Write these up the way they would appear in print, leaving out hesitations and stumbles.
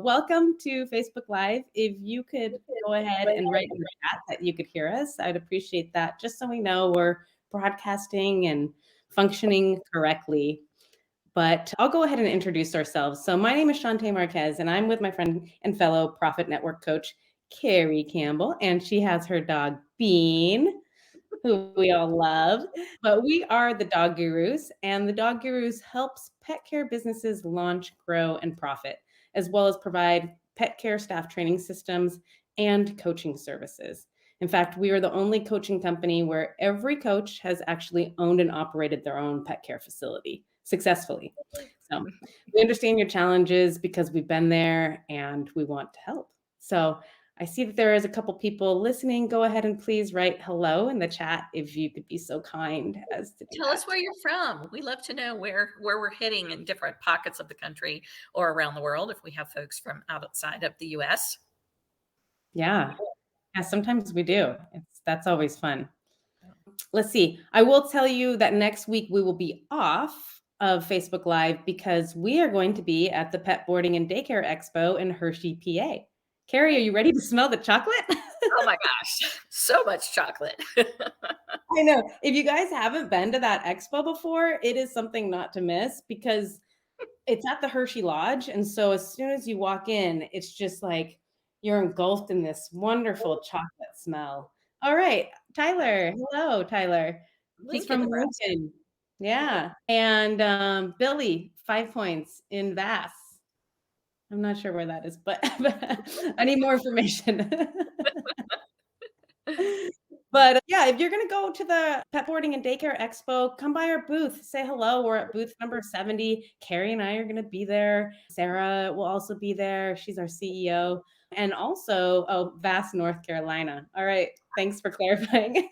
Welcome to Facebook Live. If you could go ahead and write in the chat that you could hear us, I'd appreciate that just so we know we're broadcasting and functioning correctly. But I'll go ahead and introduce ourselves. So my name is Shantae Marquez, and I'm with my friend and fellow Profit Network coach, Carrie Campbell, and she has her dog, Bean, who we all love. But we are the Dog Gurus, and the Dog Gurus helps pet care businesses launch, grow, and profit, as well as provide pet care staff training systems and coaching services. In fact, we are the only coaching company where every coach has actually owned and operated their own pet care facility successfully. So we understand your challenges because we've been there and we want to help. So I see that there is a couple people listening. Go ahead and please write hello in the chat if you could be so kind as to do Tell that. us where you're from. We love to know where we're hitting in different pockets of the country or around the world if we have folks from outside of the US. Yeah. Yeah, sometimes we do. That's always fun. Let's see. I will tell you that next week we will be off of Facebook Live because we are going to be at the Pet Boarding and Daycare Expo in Hershey, PA. Carrie, are you ready to smell the chocolate? Oh my gosh, so much chocolate. I know. If you guys haven't been to that expo before, it is something not to miss because it's at the Hershey Lodge. And so as soon as you walk in, it's just like you're engulfed in this wonderful chocolate smell. All right. Tyler. Hello, Tyler. He's Lincoln, from Nebraska. Lincoln. Yeah. And Billy, 5 points in Vass. I'm not sure where that is, but I need more information. But yeah, if you're gonna go to the Pet Boarding and Daycare Expo, come by our booth, say hello. We're at booth number 70. Carrie and I are gonna be there. Sarah will also be there. She's our CEO. And also, oh, Vass, North Carolina. All right. Thanks for clarifying.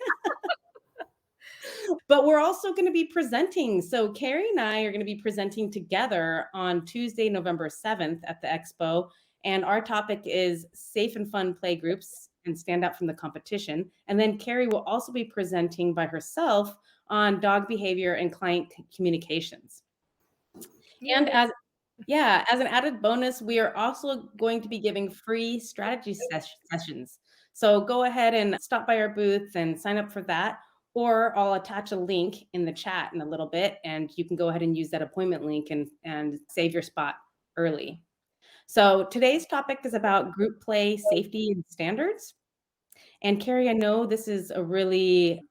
But we're also going to be presenting. So Carrie and I are going to be presenting together on Tuesday, November 7th at the expo. And our topic is safe and fun play groups and stand out from the competition. And then Carrie will also be presenting by herself on dog behavior and client communications. And Yay. as an added bonus, we are also going to be giving free strategy sessions. So go ahead and stop by our booth and sign up for that. Or I'll attach a link in the chat in a little bit, and you can go ahead and use that appointment link and save your spot early. So today's topic is about group play safety and standards. And Carrie, I know this is a really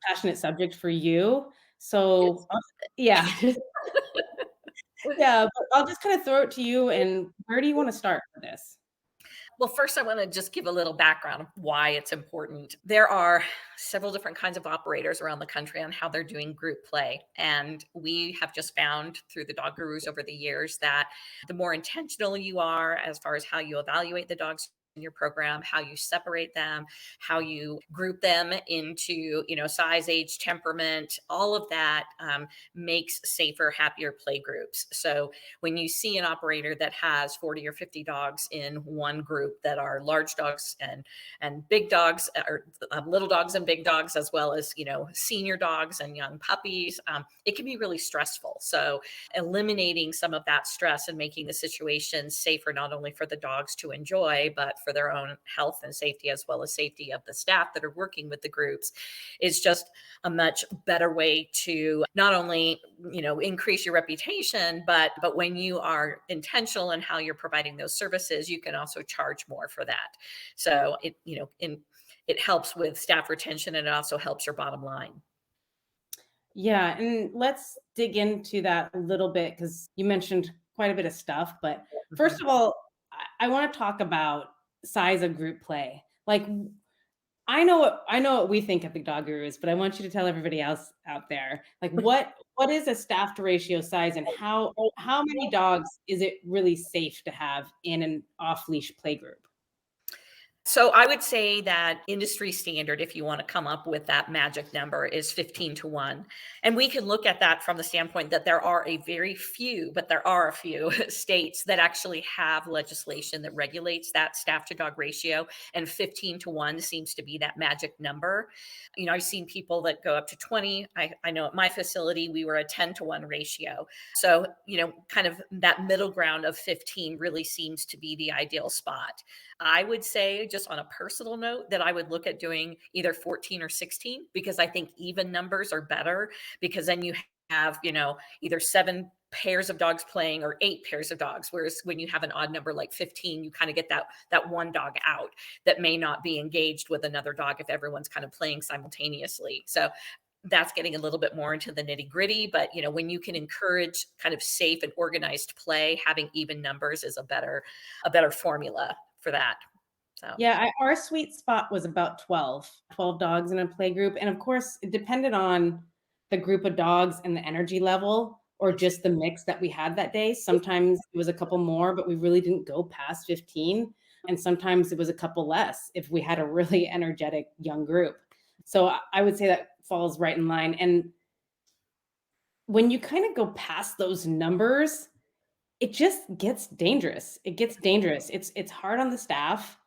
passionate subject for you. It's So yeah, yeah, but I'll just kind of throw it to you. And where do you want to start for this? Well, first, I want to just give a little background of why it's important. There are several different kinds of operators around the country on how they're doing group play. And we have just found through the dog gurus over the years that the more intentional you are as far as how you evaluate the dogs in your program, how you separate them, how you group them into, size, age, temperament, all of that makes safer, happier play groups. So when you see an operator that has 40 or 50 dogs in one group that are large dogs and big dogs, or little dogs and big dogs, as well as senior dogs and young puppies, it can be really stressful. So eliminating some of that stress and making the situation safer, not only for the dogs to enjoy, but for their own health and safety, as well as safety of the staff that are working with the groups, is just a much better way to not only increase your reputation, but when you are intentional in how you're providing those services, you can also charge more for that. So it helps with staff retention, and it also helps your bottom line. Yeah, and let's dig into that a little bit because you mentioned quite a bit of stuff. But Mhm. first of all, I want to talk about size of group play. Like I know what we think at the Dog Gurus, but I want you to tell everybody else out there, like what is a staff to ratio size and how many dogs is it really safe to have in an off leash play group? So I would say that industry standard, if you want to come up with that magic number, is 15 to 1. And we can look at that from the standpoint that there are a very few, but there are a few states that actually have legislation that regulates that staff to dog ratio. And 15 to 1 seems to be that magic number. I've seen people that go up to 20. I know at my facility, we were a 10 to 1 ratio. So, kind of that middle ground of 15 really seems to be the ideal spot. I would say, just on a personal note, that I would look at doing either 14 or 16 because I think even numbers are better because then you have, either 7 pairs of dogs playing or 8 pairs of dogs. Whereas when you have an odd number like 15, you kind of get that one dog out that may not be engaged with another dog if everyone's kind of playing simultaneously. So that's getting a little bit more into the nitty gritty, but when you can encourage kind of safe and organized play, having even numbers is a better formula for that. So Yeah, our sweet spot was about 12 dogs in a play group. And of course, it depended on the group of dogs and the energy level or just the mix that we had that day. Sometimes it was a couple more, but we really didn't go past 15. And sometimes it was a couple less if we had a really energetic young group. So I would say that falls right in line. And when you kind of go past those numbers, it just gets dangerous. It gets dangerous. It's hard on the staff.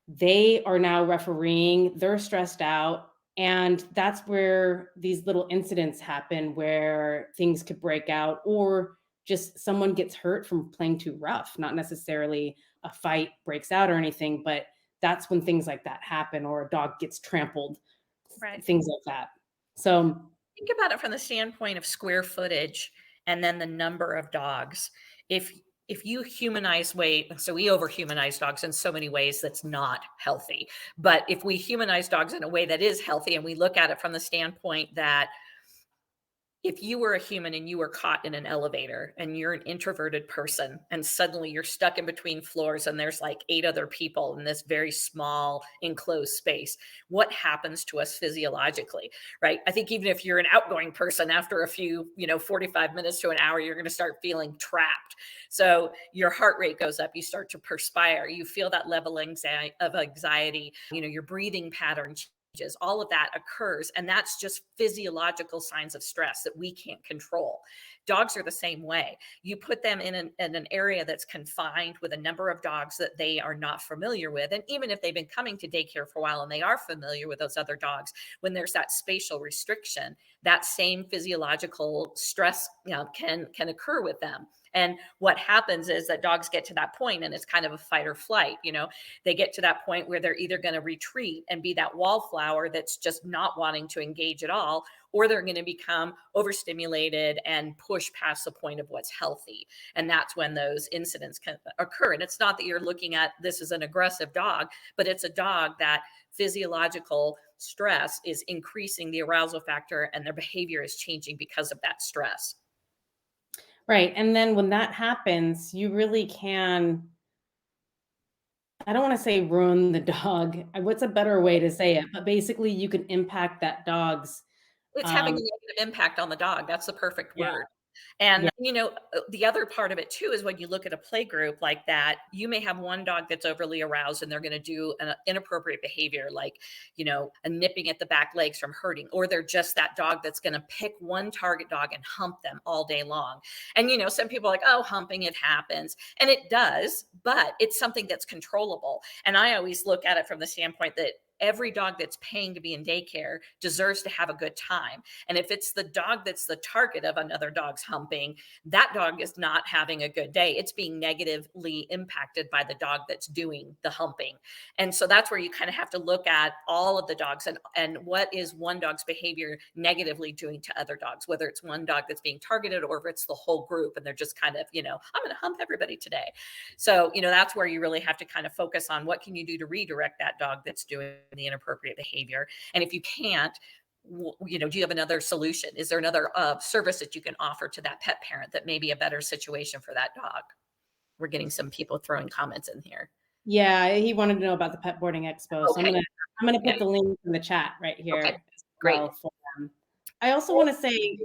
They are now refereeing, they're stressed out, and that's where these little incidents happen where things could break out or just someone gets hurt from playing too rough, not necessarily a fight breaks out or anything, but that's when things like that happen or a dog gets trampled, right. things like that. So, Think about it from the standpoint of square footage and then the number of dogs. If if you humanize weight, so we overhumanize dogs in so many ways that's not healthy. But if we humanize dogs in a way that is healthy and we look at it from the standpoint that if you were a human and you were caught in an elevator and you're an introverted person and suddenly you're stuck in between floors and there's like 8 other people in this very small enclosed space, what happens to us physiologically, right? I think even if you're an outgoing person, after a few 45 minutes to an hour, you're going to start feeling trapped. So your heart rate goes up, you start to perspire, you feel that level of anxiety, your breathing pattern changes, all of that occurs. And that's just physiological signs of stress that we can't control. Dogs are the same way. You put them in an area that's confined with a number of dogs that they are not familiar with. And even if they've been coming to daycare for a while and they are familiar with those other dogs, when there's that spatial restriction, that same physiological stress can occur with them. And what happens is that dogs get to that point and it's kind of a fight or flight. They get to that point where they're either going to retreat and be that wallflower that's just not wanting to engage at all, or they're going to become overstimulated and push past the point of what's healthy. And that's when those incidents can occur. And it's not that you're looking at this as an aggressive dog, but it's a dog that physiological stress is increasing the arousal factor and their behavior is changing because of that stress. right. And then when that happens, you really can, I don't want to say ruin the dog. What's a better way to say it? But basically, you can impact that dog's, It's having a um, negative impact on the dog. That's the perfect yeah, word. yeah, And, the other part of it too is when you look at a play group like that, you may have one dog that's overly aroused and they're going to do an inappropriate behavior, like, a nipping at the back legs from hurting, or they're just that dog that's going to pick one target dog and hump them all day long. And, some people are like, oh, humping, it happens. And it does, but it's something that's controllable. And I always look at it from the standpoint that every dog that's paying to be in daycare deserves to have a good time. And if it's the dog that's the target of another dog's humping, that dog is not having a good day. It's being negatively impacted by the dog that's doing the humping. And so that's where you kind of have to look at all of the dogs and what is one dog's behavior negatively doing to other dogs, whether it's one dog that's being targeted or if it's the whole group and they're just kind of, I'm going to hump everybody today. So, that's where you really have to kind of focus on what can you do to redirect that dog that's doing the inappropriate behavior. And if you can't, do you have another solution? Is there another service that you can offer to that pet parent that may be a better situation for that dog? We're getting some people throwing comments in here. yeah. He wanted to know about the pet boarding expo, so Okay. I'm gonna Yeah. put the link in the chat right Okay. here as Great. well for them. I also want to say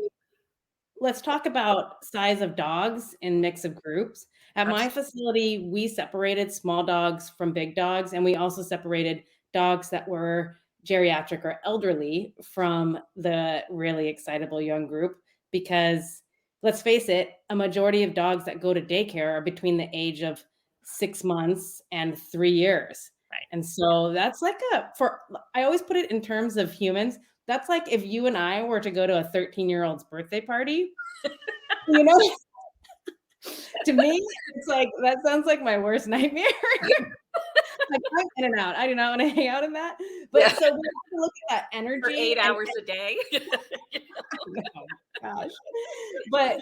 let's talk about size of dogs and mix of groups. At my Absolutely. facility, we separated small dogs from big dogs, and we also separated dogs that were geriatric or elderly from the really excitable young group because let's face it, a majority of dogs that go to daycare are between the age of 6 months and 3 years. Right. And so that's like a for I always put it in terms of humans. That's like if you and I were to go to a 13-year-old's birthday party, you know, to me, it's like that sounds like my worst nightmare. Like, I'm in and out. I do not wanna hang out in that. Yeah. But so we have to look at that For energy 8 and hours a day. oh gosh. But,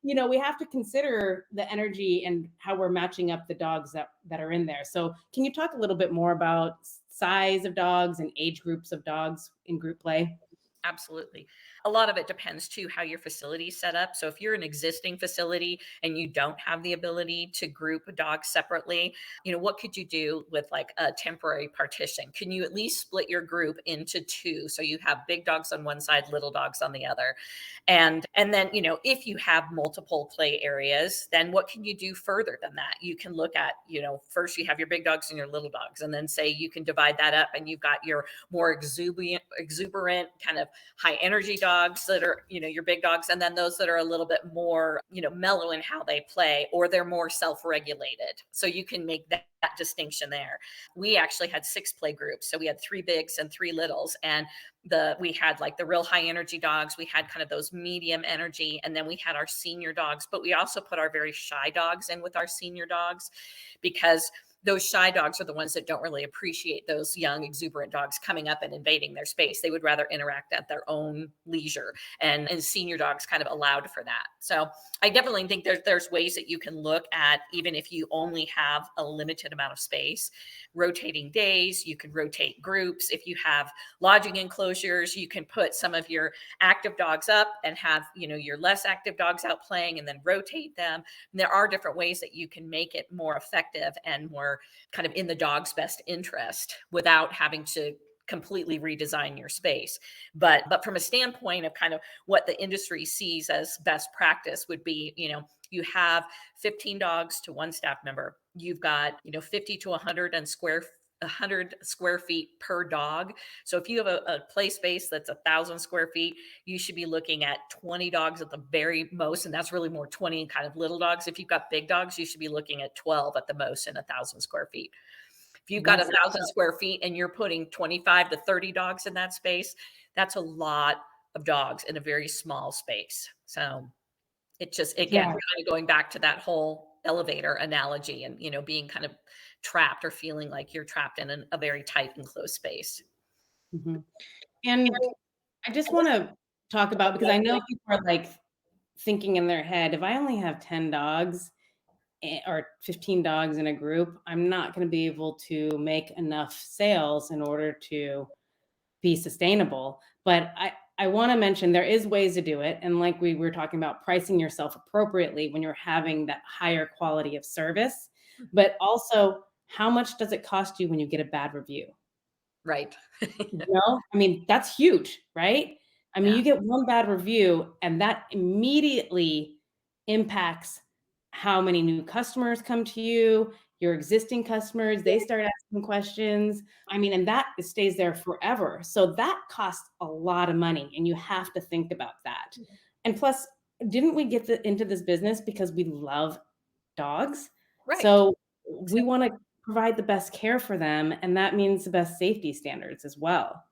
we have to consider the energy and how we're matching up the dogs that are in there. So, can you talk a little bit more about size of dogs and age groups of dogs in group play? Absolutely. A lot of it depends too how your facility is set up. So if you're an existing facility and you don't have the ability to group dogs separately, what could you do with like a temporary partition? Can you at least split your group into two so you have big dogs on one side, little dogs on the other? And then, if you have multiple play areas, then what can you do further than that? You can look at, first you have your big dogs and your little dogs, and then say you can divide that up and you've got your more exuberant kind of high energy dogs that are, your big dogs, and then those that are a little bit more, mellow in how they play, or they're more self-regulated. So you can make that distinction there. We actually had 6 play groups. So we had 3 bigs and 3 littles. And we had like the real high energy dogs, we had kind of those medium energy, and then we had our senior dogs, but we also put our very shy dogs in with our senior dogs because those shy dogs are the ones that don't really appreciate those young, exuberant dogs coming up and invading their space. They would rather interact at their own leisure. And senior dogs kind of allowed for that. So I definitely think there's ways that you can look at, even if you only have a limited amount of space, rotating days, you can rotate groups. If you have lodging enclosures, you can put some of your active dogs up and have, your less active dogs out playing and then rotate them. And there are different ways that you can make it more effective and more kind of in the dog's best interest without having to completely redesign your space. But from a standpoint of kind of what the industry sees as best practice would be, you have 15 dogs to one staff member. You've got, 50 to 100 square feet per dog. So if you have a play space that's 1,000 square feet, you should be looking at 20 dogs at the very most. And that's really more 20 kind of little dogs. If you've got big dogs, you should be looking at 12 at the most in 1,000 square feet. If you've got That's 1,000 square feet and you're putting 25 to 30 dogs in that space, that's a lot of dogs in a very small space. So it just, again, yeah. kind of going back to that whole elevator analogy and, being kind of trapped or feeling like you're trapped in a very tight enclosed space. Mhm. And I just wanna talk about because I know people are, like, thinking in their head, "If I only have 10 dogs, or 15 dogs in a group, I'm not gonna be able to make enough sales in order to be sustainable." But I wanna mention there is ways to do it, and like we were talking about pricing yourself appropriately when you're having that higher quality of service, Mhm. but also how much does it cost you when you get a bad review? Right. I mean, that's huge, right? I mean, Yeah. you get one bad review, and that immediately impacts how many new customers come to you, your existing customers, they start asking questions. I mean, and that stays there forever. So that costs a lot of money, and you have to think about that. And plus, didn't we get into this business because we love dogs? Right. So we wanna provide the best care for them, and that means the best safety standards as well.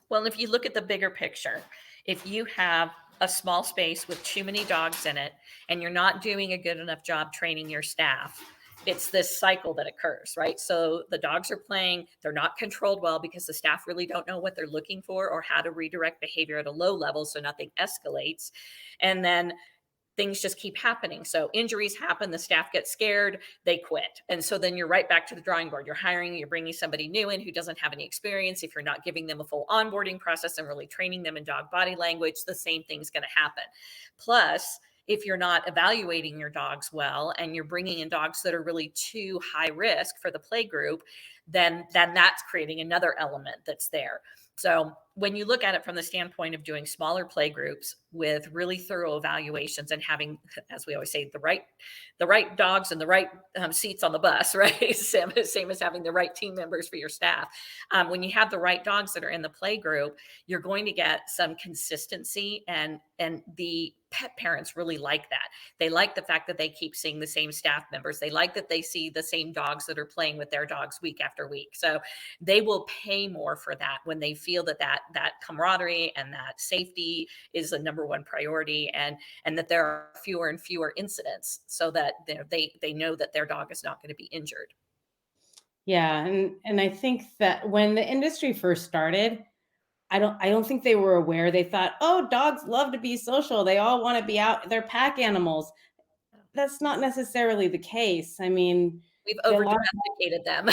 Well, if you look at the bigger picture, if you have a small space with too many dogs in it and you're not doing a good enough job training your staff, it's this cycle that occurs, right? So the dogs are playing, they're not controlled well because the staff really don't know what they're looking for or how to redirect behavior at a low level so nothing escalates. And then things just keep happening. So injuries happen, the staff get scared, they quit. And so then you're right back to the drawing board. You're bringing somebody new in who doesn't have any experience. If you're not giving them a full onboarding process and really training them in dog body language, the same thing's going to happen. Plus, if you're not evaluating your dogs well and you're bringing in dogs that are really too high risk for the play group, then that's creating another element that's there. So when you look at it from the standpoint of doing smaller play groups with really thorough evaluations and having, as we always say, the right dogs and the right seats on the bus, right? Same as having the right team members for your staff. When you have the right dogs that are in the play group, you're going to get some consistency, and the pet parents really like that. They like the fact that they keep seeing the same staff members. They like that they see the same dogs that are playing with their dogs week after week. So they will pay more for that when they feel that camaraderie and that safety is the number one priority, and that there are fewer and fewer incidents, so that they know that their dog is not going to be injured. Yeah, and I think that when the industry first started, I don't think they were aware. They thought, "Oh, dogs love to be social. They all wanna be out. They're pack animals." That's not necessarily the case. I mean, We've a over lot domesticated them.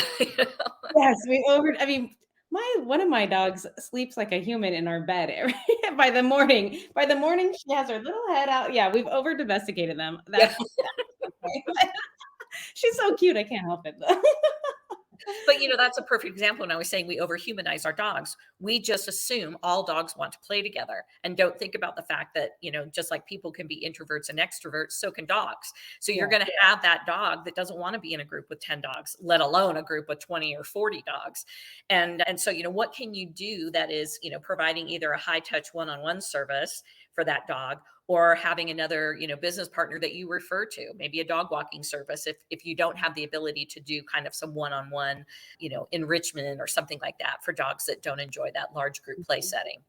yes, we over I mean, my one of my dogs sleeps like a human in our bed every by the morning. By the morning, she has her little head out. Yeah, we've over domesticated them. Yeah. That's okay. She's so cute, I can't help it though. But, that's a perfect example when I was saying we overhumanize our dogs. We just assume all dogs want to play together and don't think about the fact that, just like people can be introverts and extroverts, so can dogs. So you're Yeah. going to have that dog that doesn't want to be in a group with 10 dogs, let alone a group with 20 or 40 dogs. And so, what can you do that is, providing either a high touch one-on-one service for that dog, or having another business partner that you refer to, maybe a dog walking service, if you don't have the ability to do kind of some one-on-one enrichment or something like that for dogs that don't enjoy that large group play setting.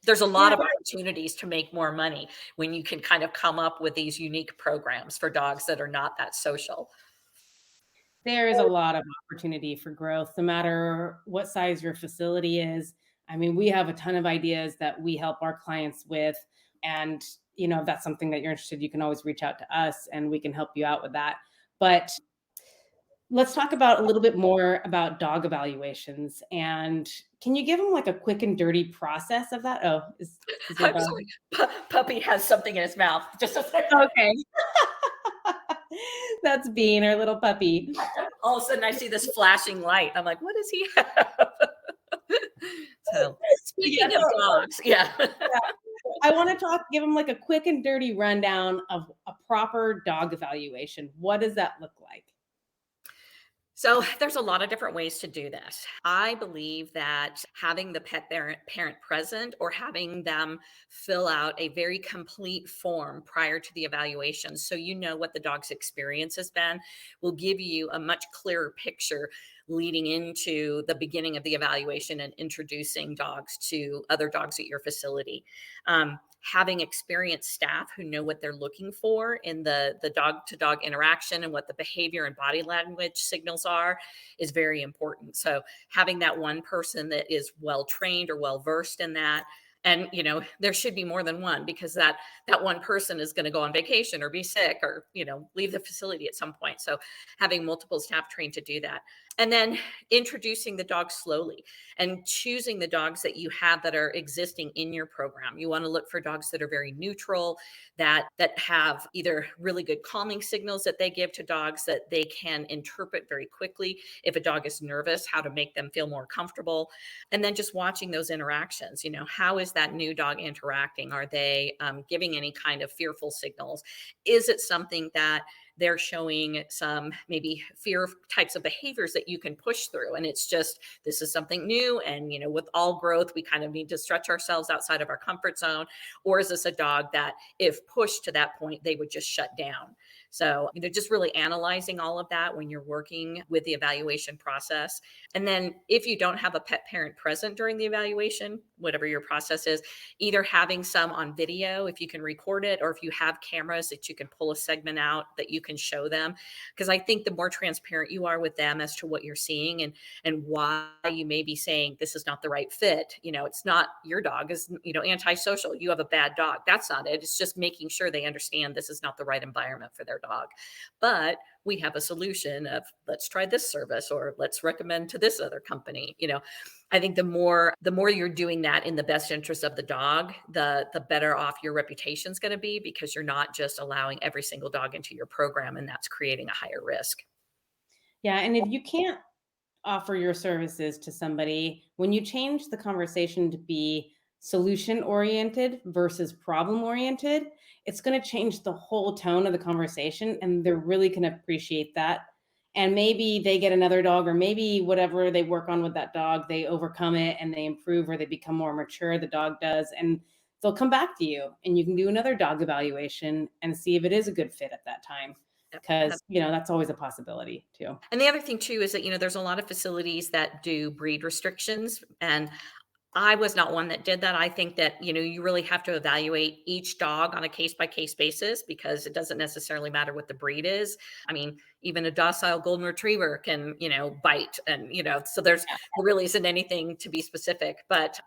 There's a lot Yeah, of opportunities to make more money when you can kind of come up with these unique programs for dogs that are not that social. there is a lot of opportunity for growth, no matter what size your facility is. I mean, we have a ton of ideas that we help our clients with. And, if that's something that you're interested, you can always reach out to us and we can help you out with that. But let's talk about a little bit more about dog evaluations. And can you give them like a quick and dirty process of that? Oh, is your I'm dog sorry, puppy has something in his mouth. Just a second. okay? That's Bean, our little puppy. All of a sudden, I see this flashing light. I'm like, what does he have? So, Yeah, speaking of dogs, yeah. I wanna give them like a quick and dirty rundown of a proper dog evaluation. What does that look like? So there's a lot of different ways to do this. I believe that having the parent present, or having them fill out a very complete form prior to the evaluation, so you know what the dog's experience has been, will give you a much clearer picture leading into the beginning of the evaluation and introducing dogs to other dogs at your facility. Having experienced staff who know what they're looking for in the dog to dog interaction and what the behavior and body language signals are is very important. So having that one person that is well trained or well versed in that, and there should be more than one, because that one person is going to go on vacation or be sick or leave the facility at some point. So having multiple staff trained to do that, and then introducing the dog slowly and choosing the dogs that you have that are existing in your program. You want to look for dogs that are very neutral, that have either really good calming signals that they give to dogs that they can interpret very quickly if a dog is nervous, how to make them feel more comfortable. And then just watching those interactions. How is that new dog interacting? Are they giving any kind of fearful signals? Is it something that they're showing some maybe fear types of behaviors that you can push through? And it's just, this is something new. And, with all growth, we kind of need to stretch ourselves outside of our comfort zone. Or is this a dog that, if pushed to that point, they would just shut down? So, just really analyzing all of that when you're working with the evaluation process. And then if you don't have a pet parent present during the evaluation, whatever your process is, either having some on video, if you can record it, or if you have cameras that you can pull a segment out that you can show them. Because I think the more transparent you are with them as to what you're seeing and why you may be saying this is not the right fit, it's not your dog is, antisocial. You have a bad dog. That's not it. It's just making sure they understand this is not the right environment for their dog. But we have a solution of, let's try this service, or let's recommend to this other company. I think the more you're doing that in the best interest of the dog, the better off your reputation is going to be, because you're not just allowing every single dog into your program, and that's creating a higher risk. Yeah, and if you can't offer your services to somebody, when you change the conversation to be solution oriented versus problem oriented, it's going to change the whole tone of the conversation and they're really going to appreciate that. And maybe they get another dog, or maybe whatever they work on with that dog, they overcome it and they improve, or they become more mature, the dog does. And they'll come back to you and you can do another dog evaluation and see if it is a good fit at that time. Yep. Because, that's always a possibility too. And the other thing too is that, there's a lot of facilities that do breed restrictions, and I was not one that did that. I think that, you really have to evaluate each dog on a case by case basis because it doesn't necessarily matter what the breed is. I mean, even a docile golden retriever can, bite and, so there really isn't anything to be specific, but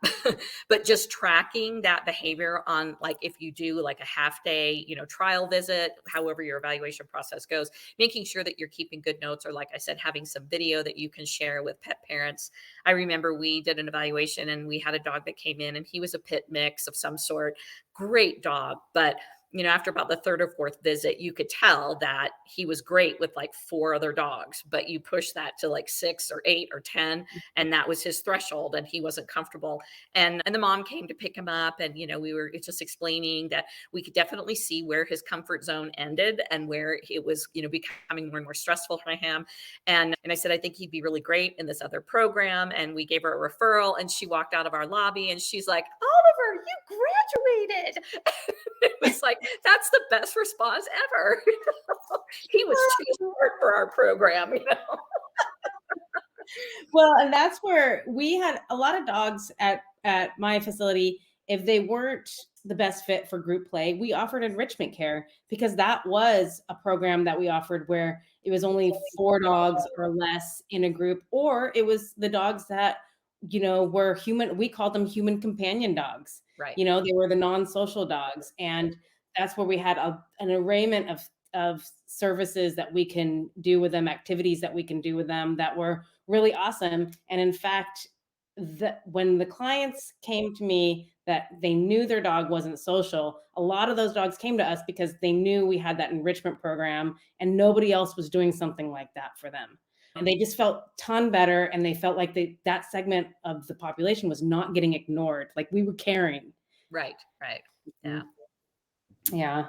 but just tracking that behavior on, like, if you do like a half day, trial visit, however your evaluation process goes, making sure that you're keeping good notes, or like I said, having some video that you can share with pet parents. I remember we did an evaluation and we had a dog that came in and he was a pit mix of some sort. Great dog. But, after about the third or fourth visit, you could tell that he was great with like four other dogs, but you push that to like 6 or 8 or 10, and that was his threshold and he wasn't comfortable. And the mom came to pick him up, and, we were just explaining that we could definitely see where his comfort zone ended and where it was, becoming more and more stressful for him. And I said, I think he'd be really great in this other program. And we gave her a referral, and she walked out of our lobby and she's like, Oliver, you graduated. It was like, that's the best response ever. He was too smart for our program. Well, and that's where we had a lot of dogs at my facility. If they weren't the best fit for group play, we offered enrichment care because that was a program that we offered where it was only 4 dogs or less in a group, or it was the dogs that were human. We called them human companion dogs. Right. They were the non-social dogs, and that's where we had an arrayment of services that we can do with them, activities that we can do with them that were really awesome. And in fact, when the clients came to me that they knew their dog wasn't social, a lot of those dogs came to us because they knew we had that enrichment program and nobody else was doing something like that for them. And they just felt ton better, and they felt like that segment of the population was not getting ignored. Like we were caring. Right. Right. Yeah. Yeah.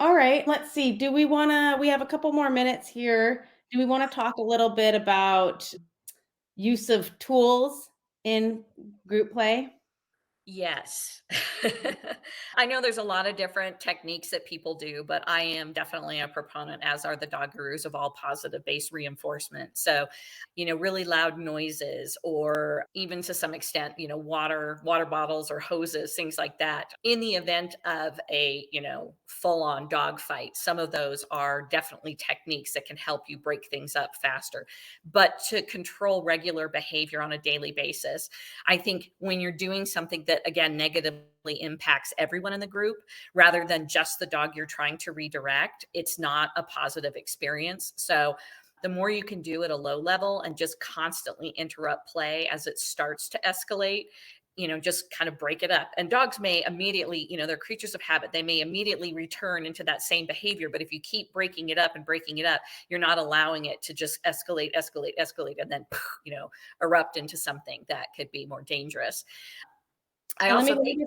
All right, let's see. We have a couple more minutes here. Do we want to talk a little bit about use of tools in group play? Yes. I know there's a lot of different techniques that people do, but I am definitely a proponent, as are the dog gurus, of all positive based reinforcement. So, really loud noises, or even to some extent, water bottles or hoses, things like that. In the event of a, full on dog fight, some of those are definitely techniques that can help you break things up faster. But to control regular behavior on a daily basis, I think when you're doing something that, again, negatively impacts everyone in the group rather than just the dog you're trying to redirect, it's not a positive experience. So the more you can do at a low level and just constantly interrupt play as it starts to escalate, just kind of break it up. And dogs may immediately, they're creatures of habit. They may immediately return into that same behavior. But if you keep breaking it up and breaking it up, you're not allowing it to just escalate, escalate, escalate, and then, erupt into something that could be more dangerous. I And also think,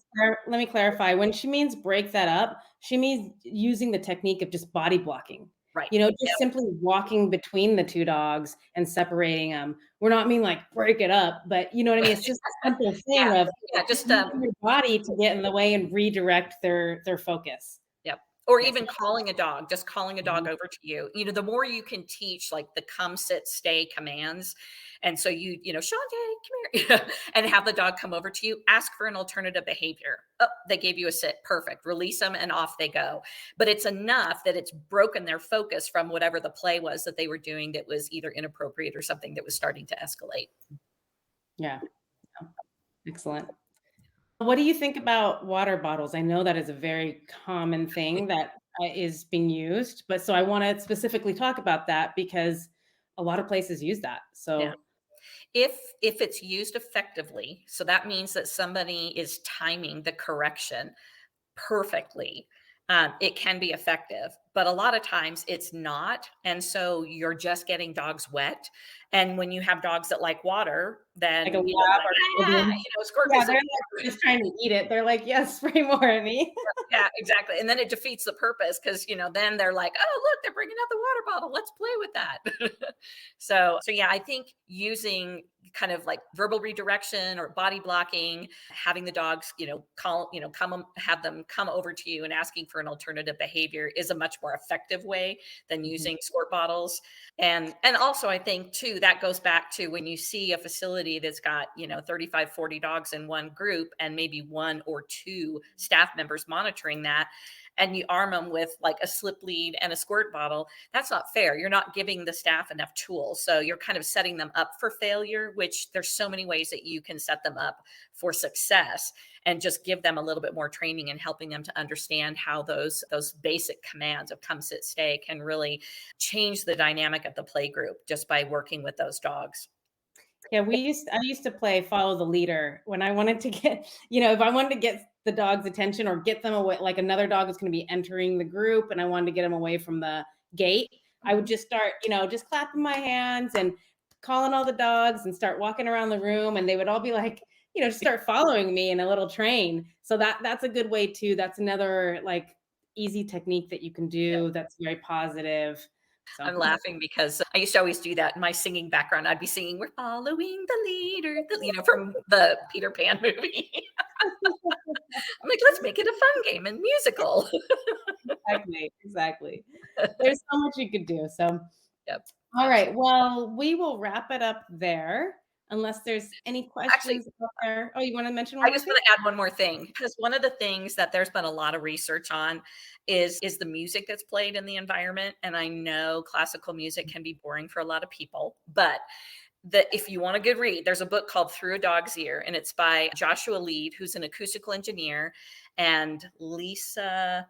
let me clarify. When she means break that up, she means using the technique of just body blocking. right. Just simply walking between the 2 dogs and separating them. We're not mean like break it up, but you know what I mean? It's just a simple thing Yeah. of Yeah. Just, using your body to get in the way and redirect their focus. yep. Or Yes. even calling a dog, just calling a dog Mhm. over to you. The more you can teach like the come, sit, stay commands. And so Shantae, come here, and have the dog come over to you, ask for an alternative behavior. Oh, they gave you a sit. Perfect. Release them and off they go. But it's enough that it's broken their focus from whatever the play was that they were doing that was either inappropriate or something that was starting to escalate. Yeah. Excellent. What do you think about water bottles? I know that is a very common thing that is being used, but so I want to specifically talk about that because a lot of places use that. Yeah. So, If it's used effectively, so that means that somebody is timing the correction perfectly, it can be effective, but a lot of times it's not. And so you're just getting dogs wet. And when you have dogs that like water, Like a then, lab like, or ah, golden. squirt Yeah, me they're, some like, just trying to eat it. They're like, "Yes, spray more at me." yeah, exactly, and then it defeats the purpose because then they're like, "Oh, look, they're bringing out the water bottle. Let's play with that." So yeah, I think using kind of like verbal redirection or body blocking, having the dogs, call, have them come over to you and asking for an alternative behavior is a much more effective way than Mhm. using squirt bottles. And also I think too that goes back to when you see a facility that's got 35, 40 dogs in one group and maybe one or two staff members monitoring that, and you arm them with like a slip lead and a squirt bottle. That's not fair. You're not giving the staff enough tools, so you're kind of setting them up for failure, which there's so many ways that you can set them up for success, and just give them a little bit more training and helping them to understand how those basic commands of come, sit, stay can really change the dynamic of the play group just by working with those dogs. Yeah, I used to play follow the leader when I wanted to get, if I wanted to get the dog's attention or get them away, like another dog was going to be entering the group and I wanted to get them away from the gate, I would Mhm. just start, just clapping my hands and calling all the dogs and start walking around the room and they would all be like, just start following me in a little train. So that's a good way too. That's another like easy technique that you can do that's very positive. So I'm laughing because I used to always do that in my singing background. I'd be singing, "We're following the leader," from the Peter Pan movie. I'm like, let's make it a fun game and musical. exactly, exactly. There's so much you could do. So, Yep, all right. absolutely. Well, we will wrap it up there unless there's any Actually, questions out there. Oh, you want to mention one I more just thing? want to add one more thing because one of the things that there's been a lot of research on is the music that's played in the environment. And I know classical music can be boring for a lot of people, but that if you want a good read, there's a book called Through a Dog's Ear, and it's by Joshua Lead, who's an acoustical engineer, and Lisa.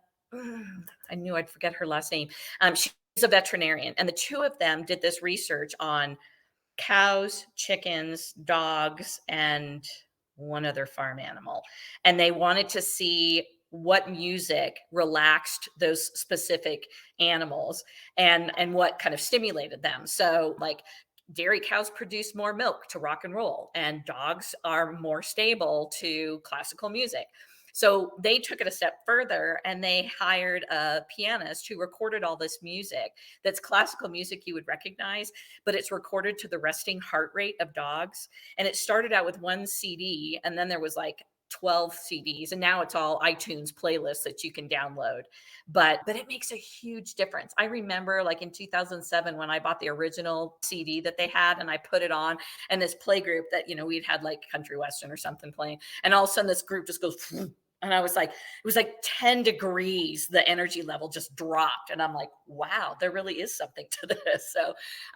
I knew I'd forget her last name. She's a veterinarian, and the two of them did this research on cows, chickens, dogs, and one other farm animal. And they wanted to see what music relaxed those specific animals and what kind of stimulated them. So like dairy cows produce more milk to rock and roll and dogs are more stable to classical music. So they took it a step further and they hired a pianist who recorded all this music that's classical music you would recognize, but it's recorded to the resting heart rate of dogs. And it started out with one CD, and then there was like 12 CDs, and now it's all iTunes playlists that you can download. But it makes a huge difference. I remember like in 2007 when I bought the original CD that they had and I put it on, and this play group that we'd had like country western or something playing, and all of a sudden this group just goes and I was like, it was like 10 degrees, the energy level just dropped. And I'm like, wow, there really is something to this.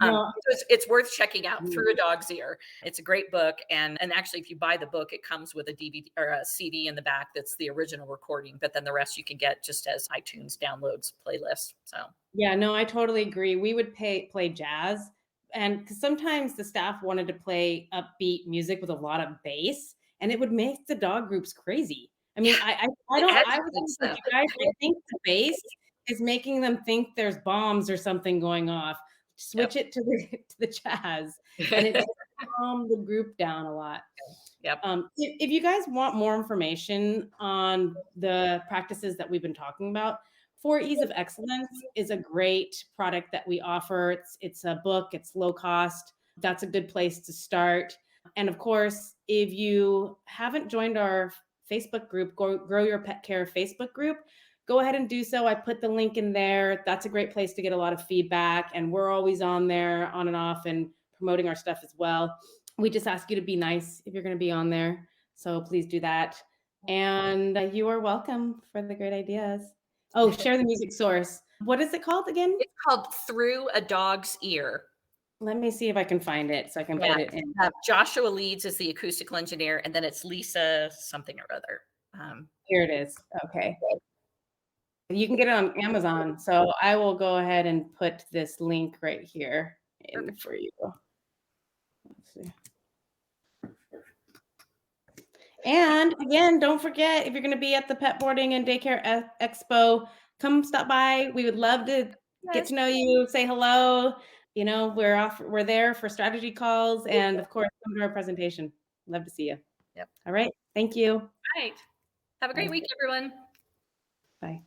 No. So it's worth checking out Through a Dog's Ear. It's a great book. And actually, if you buy the book, it comes with a DVD or a CD in the back that's the original recording, but then the rest you can get just as iTunes downloads playlist. So, Yeah, no, I totally agree. We would play jazz, and 'cause sometimes the staff wanted to play upbeat music with a lot of bass, and it would make the dog groups crazy. I mean, yeah, I it don't I was agitates like, them. "You guys, I think the bass is making them think there's bombs or something going off. Switch Yep. it to the to the jazz," and it just calmed the group down a lot. Yep. If you guys want more information on the practices that we've been talking about, For Ease of Excellence is a great product that we offer. It's a book, it's low cost. That's a good place to start. And of course, if you haven't joined our Facebook group, Grow Your Pet Care Facebook group, go ahead and do so. I put the link in there. That's a great place to get a lot of feedback. And we're always on there, on and off, and promoting our stuff as well. We just ask you to be nice if you're going to be on there. So please do that. And you are welcome for the great ideas. Oh, share the music source. What is it called again? It's called Through a Dog's Ear. Let me see if I can find it so I can Yeah. put it in. Joshua Leeds is the acoustical engineer, and then it's Lisa something or other. Um, Here it is. Okay. You can get it on Amazon. So I will go ahead and put this link right here in Perfect. for you. Let's see. And again, don't forget if you're going to be at the pet boarding and daycare expo, come stop by. We would love to get Yes. to know you, say hello. We're there for strategy calls and of course come to our presentation. Love to see you. Yep. All right. Thank you. Right. Have a great Bye. week, everyone. Bye.